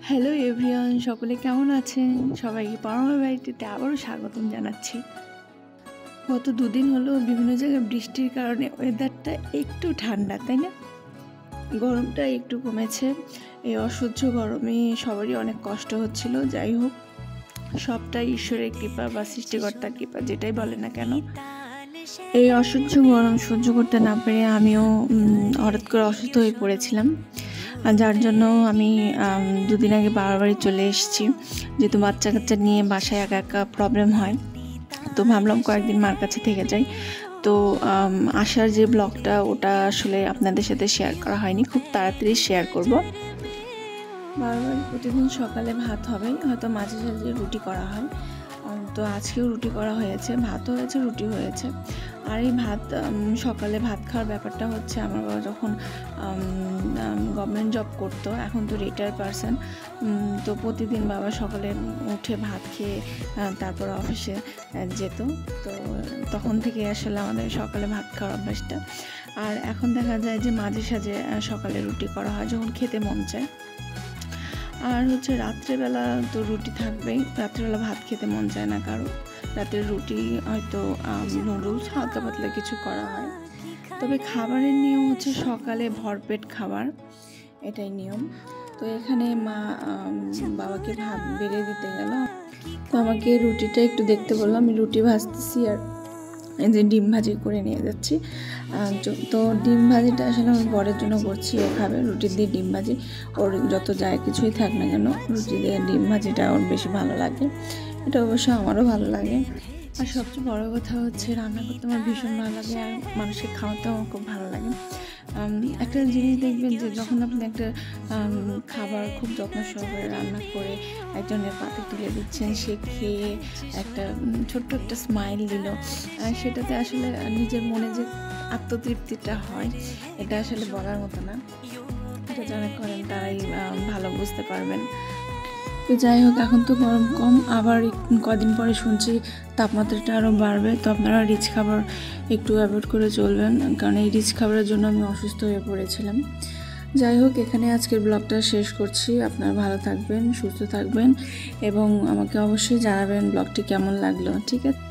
Hello everyone, সকলে কেমন আছেন? সবাইকে পরমার বাড়িতে আবারও স্বাগতম জানাচ্ছি। গত দুদিন হলো বিভিন্ন জায়গায় বৃষ্টির কারণে ওয়েদারটা একটু ঠান্ডা, তাই না? গরমটা একটু কমেছে। এই অসহ্য গরমে সবারই অনেক কষ্ট হচ্ছিল। যাই হোক, সবটাই ঈশ্বরের কৃপা বা সৃষ্টিকর্তার কৃপা, যেটাই বলে না কেন। এই অসহ্য গরম সহ্য করতে না পেরে আমিও হঠাৎ করে অসুস্থ হয়ে পড়েছিলাম, যার জন্য আমি দুদিন আগে বাড়ি চলে এসেছি। যেহেতু বাচ্চা কাচ্চা নিয়ে বাসায় একা একা প্রবলেম হয়, তো ভাবলাম কয়েকদিন মার কাছে থেকে যাই। তো আসার যে ব্লগটা, ওটা আসলে আপনাদের সাথে শেয়ার করা হয়নি, খুব তাড়াতাড়ি শেয়ার করব। বারবার প্রতিদিন সকালে ভাত হবে, হয়তো মাঝে সাঝে রুটি করা হয়। তো আজকেও রুটি করা হয়েছে, ভাতও হয়েছে, রুটি হয়েছে। আর এই ভাত সকালে ভাত খাওয়ার ব্যাপারটা হচ্ছে, আমার বাবা যখন গভর্নমেন্ট জব করতো, এখন তো রিটায়ার্ড পারসন, তো প্রতিদিন বাবা সকালে উঠে ভাত খেয়ে তারপর অফিসে যেত। তো তখন থেকে আসলে আমাদের সকালে ভাত খাওয়ার অভ্যাসটা। আর এখন দেখা যায় যে মাঝে সাঝে সকালে রুটি করা হয় যখন খেতে মন চায়। আর হচ্ছে রাত্রেবেলা তো রুটি থাকবেই, রাত্রেবেলা ভাত খেতে মন চায় না কারো, রাতের রুটি হয়তো নুডলস হালকা পাতলা কিছু করা হয়। তবে খাবারের নিয়ম হচ্ছে সকালে ভরপেট খাবার, এটাই নিয়ম। তো এখানে মা বাবাকে ভাত বেড়ে দিতে গেল, তো আমাকে রুটিটা একটু দেখতে বললাম, আমি রুটি ভাজতেছি আর এই যে ডিম ভাজি করে নিয়ে যাচ্ছি। তো ডিম ভাজিটা আসলে আমি বরের জন্য করছি, ও খাবে রুটি দিয়ে ডিম ভাজি। ওর যত যায় কিছুই থাক না কেন, রুটি দিয়ে ডিম ভাজিটা ওর বেশি ভালো লাগে, এটা অবশ্য আমারও ভালো লাগে। আর সবচেয়ে বড় কথা হচ্ছে, রান্না করতে আমার ভীষণ ভালো লাগে, আর মানুষকে খাওয়াতেও আমার খুব ভালো লাগে। একটা জিনিস দেখবেন যে যখন আপনি একটা খাবার খুব যত্ন সহকারে রান্না করে একজনের পাতে তুলে দিচ্ছেন, সে খেয়ে একটা ছোট্ট একটা স্মাইল দিল, সেটাতে আসলে নিজের মনে যে আত্মতৃপ্তিটা হয়, এটা আসলে বলার মতো না। এটা যারা করেন তারাই ভালো বুঝতে পারবেন। তো যাই হোক, এখন তো গরম কম, আবার কদিন পরে শুনছি তাপমাত্রাটা আরও বাড়বে। তো আপনারা রিচ খাবার একটু অ্যাভয়েড করে চলবেন, কারণ এই রিচ খাবারের জন্য আমি অসুস্থ হয়ে পড়েছিলাম। যাই হোক, এখানে আজকের ব্লগটা শেষ করছি। আপনারা ভালো থাকবেন, সুস্থ থাকবেন এবং আমাকে অবশ্যই জানাবেন ব্লগটি কেমন লাগলো, ঠিক আছে?